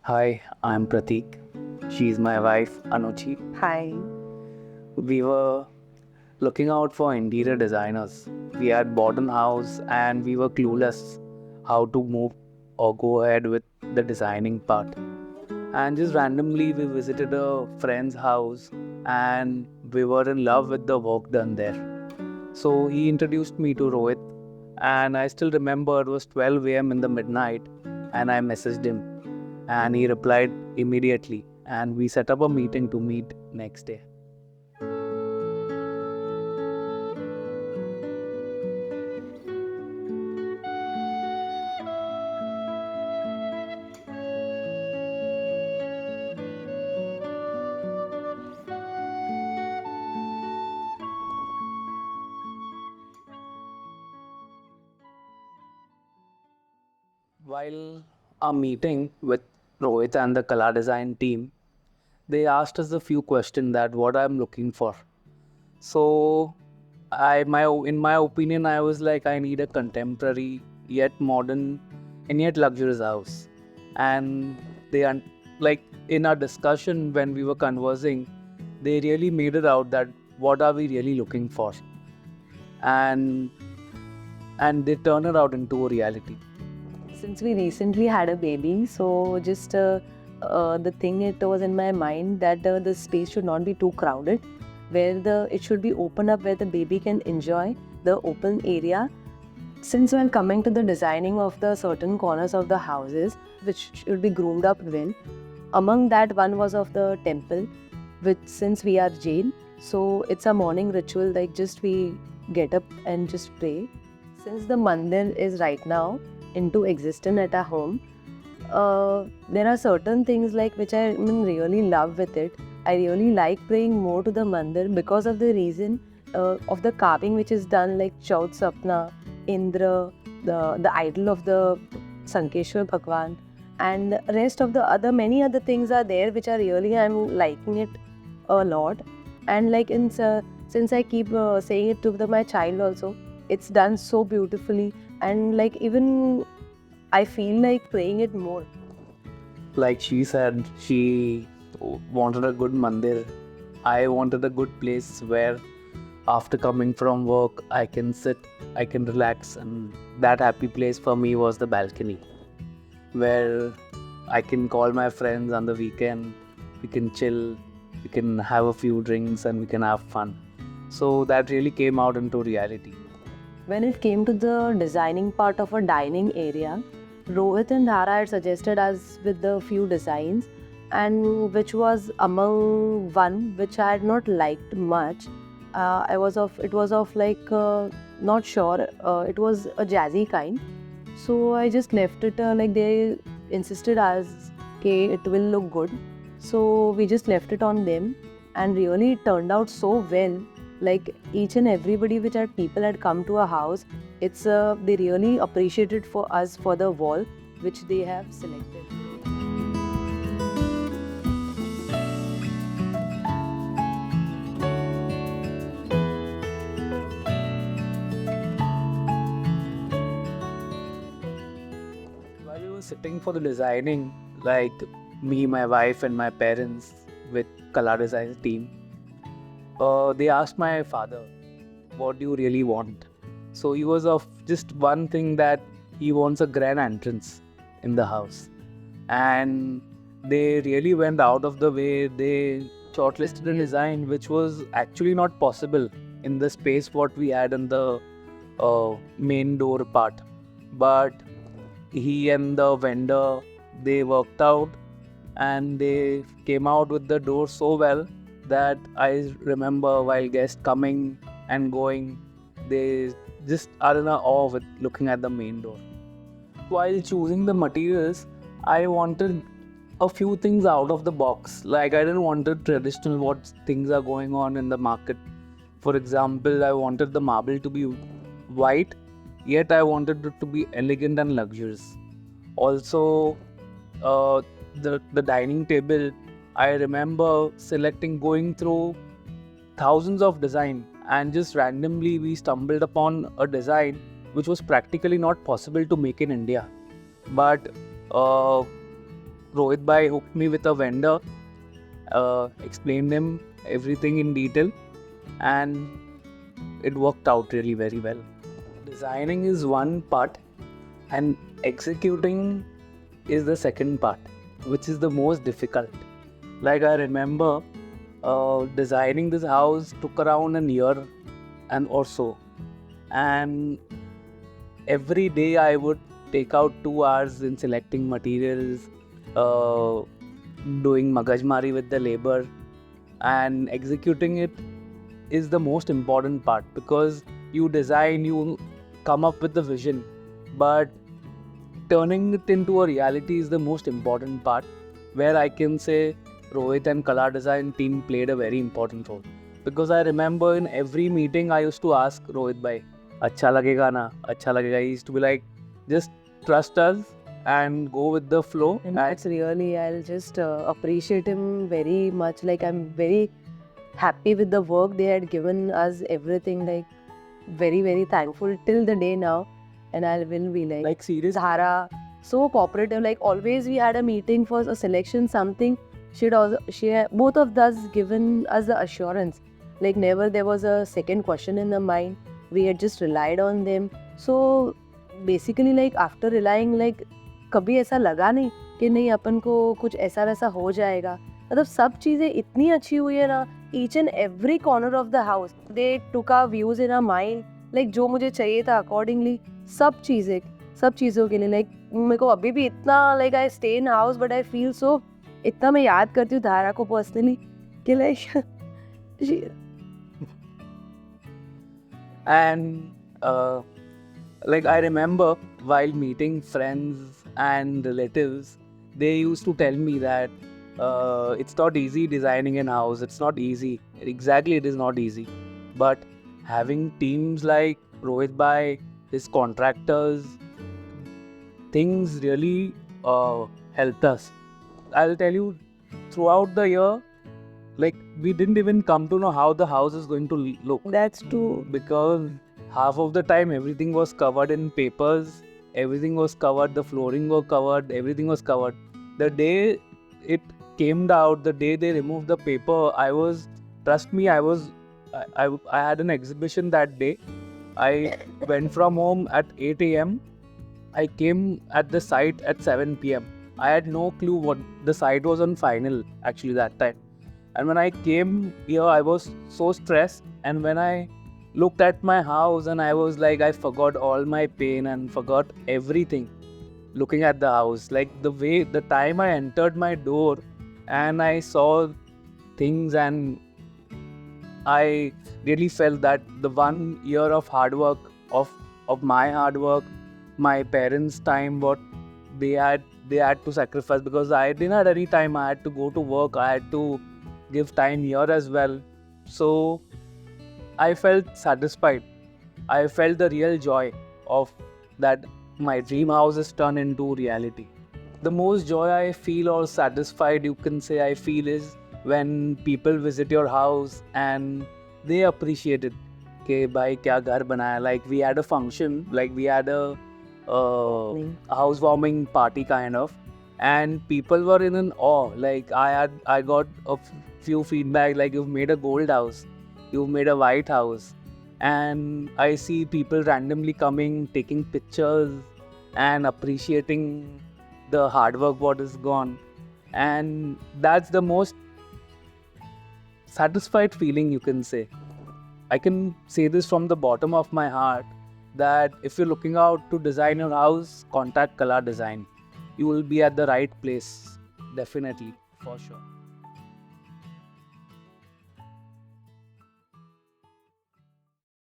Hi, I'm Pratik. She's my wife, Anuchi. Hi. We were looking out for interior designers. We had bought a house and we were clueless how to move or go ahead with the designing part. And just randomly, we visited a friend's house and we were in love with the work done there. So he introduced me to Rohit, and I still remember it was 12 a.m. in the midnight, and I messaged him, and he replied immediately, and we set up a meeting to meet next day. While our meeting with Rohit and the color design team, they asked us a few questions that what I'm looking for. So in my opinion, I was like, I need a contemporary yet modern and yet luxurious house. And like in our discussion when we were conversing, they really made it out that what are we really looking for, and they turn it out into a reality. Since we recently had a baby, so just the thing it was in my mind that the space should not be too crowded, where it should be open up where the baby can enjoy the open area. Since while coming to the designing of the certain corners of the houses, which should be groomed up well, among that one was of the temple, which since we are Jain, so it's a morning ritual like just we get up and just pray. Since the mandir is right now into existence at our home, there are certain things like which I really love with it. I really like praying more to the mandir because of the reason of the carving which is done like Chaut Sapna, Indra, the idol of the Sankeshwar Bhagwan, and rest of the other many other things are there which are really I'm liking it a lot. And like since I keep saying it to my child also, it's done so beautifully, and like even I feel like praying it more. Like she said, she wanted a good mandir. I wanted a good place where after coming from work, I can sit, I can relax, and that happy place for me was the balcony, where I can call my friends on the weekend, we can chill, we can have a few drinks, and we can have fun. So that really came out into reality. When it came to the designing part of a dining area, Rohit and Dhara had suggested us with the few designs, and which was among one which I had not liked much. It was of like not sure. It was a jazzy kind, so I just left it. Like they insisted as, okay, it will look good, so we just left it on them, and really it turned out so well. Like each and everybody which had people had come to our house, it's they really appreciated for us for the wall which they have selected. While we were sitting for the designing, like me, my wife, and my parents with color design team, they asked my father, "What do you really want?" So he was of just one thing that he wants a grand entrance in the house, and they really went out of the way. They shortlisted a design which was actually not possible in the space what we had in the main door part, but he and the vendor, they worked out and they came out with the door so well that I remember while guests coming and going, they just are in awe with looking at the main door. While choosing the materials, I wanted a few things out of the box. Like I didn't want the traditional what things are going on in the market. For example, I wanted the marble to be white, yet I wanted it to be elegant and luxurious. Also, the dining table, I remember selecting, going through thousands of design, and just randomly we stumbled upon a design which was practically not possible to make in India. But Rohit bhai hooked me with a vendor, explained him everything in detail, and it worked out really very well. Designing is one part, and executing is the second part, which is the most difficult. Like I remember, designing this house took around a year and or so, and every day I would take out 2 hours in selecting materials, uh, doing magajmari with the labor, and executing it is the most important part, because you design, you come up with the vision, but turning it into a reality is the most important part, where I can say Rohit and Color Design team played a very important role. Because I remember in every meeting I used to ask Rohit bhai, "Acha lagega na? Acha lagega?" He used to be like, "Just trust us and go with the flow." And that's really, I'll just appreciate him very much. Like, I'm very happy with the work they had given us, everything. Like, very, very thankful till the day now. And I will be like serious. Zara, so cooperative. Like, always we had a meeting for a selection, something. Both of us given us the assurance. Like, never there was a second question in the mind. We had just relied on them. So basically, like, after relying, like, कभी ऐसा लगा नहीं कि नहीं अपन को कुछ ऐसा वैसा हो जाएगा. मतलब सब चीज़ें इतनी अच्छी हुई है ना. Each and every corner of the house, they took our views in our mind. Like, जो मुझे चाहिए था accordingly, सब चीज़ों के लिए. Like, मेरे को अभी भी इतना, like, I stay in house but I feel so, इतना मैं याद करती हूँ धारा को personally कि like And like I remember while meeting friends and relatives, they used to tell me that it's not easy designing an house. It's not easy. Exactly, it is not easy. But having teams like Rohit bhai, his contractors, things really helped us. I'll tell you, throughout the year, like we didn't even come to know how the house is going to look. That's true. Because half of the time everything was covered in papers, everything was covered, the flooring was covered, everything was covered. The day it came out, the day they removed the paper, trust me, I had an exhibition that day. I went from home at 8 a.m. I came at the site at 7 p.m. I had no clue what the site was on final actually that time. And when I came here, I was so stressed. And when I looked at my house, and I was like, I forgot all my pain and forgot everything looking at the house. Like the time I entered my door and I saw things, and I really felt that the 1 year of hard work, of my hard work, my parents' time, what they had to sacrifice, because I didn't have any time. I had to go to work. I had to give time here as well. So I felt satisfied. I felt the real joy of that my dream house is turned into reality. The most joy I feel, or satisfied you can say I feel, is when people visit your house and they appreciate it. कि भाई क्या घर बनाया. Like we had a function, like we had a housewarming party kind of, and people were in an awe. Like I got a few feedback like, you've made a gold house, you've made a white house, and I see people randomly coming, taking pictures and appreciating the hard work what is gone. And that's the most satisfied feeling you can say. I can say this from the bottom of my heart, that if you're looking out to design your house, contact Color Design. You will be at the right place, definitely, for sure.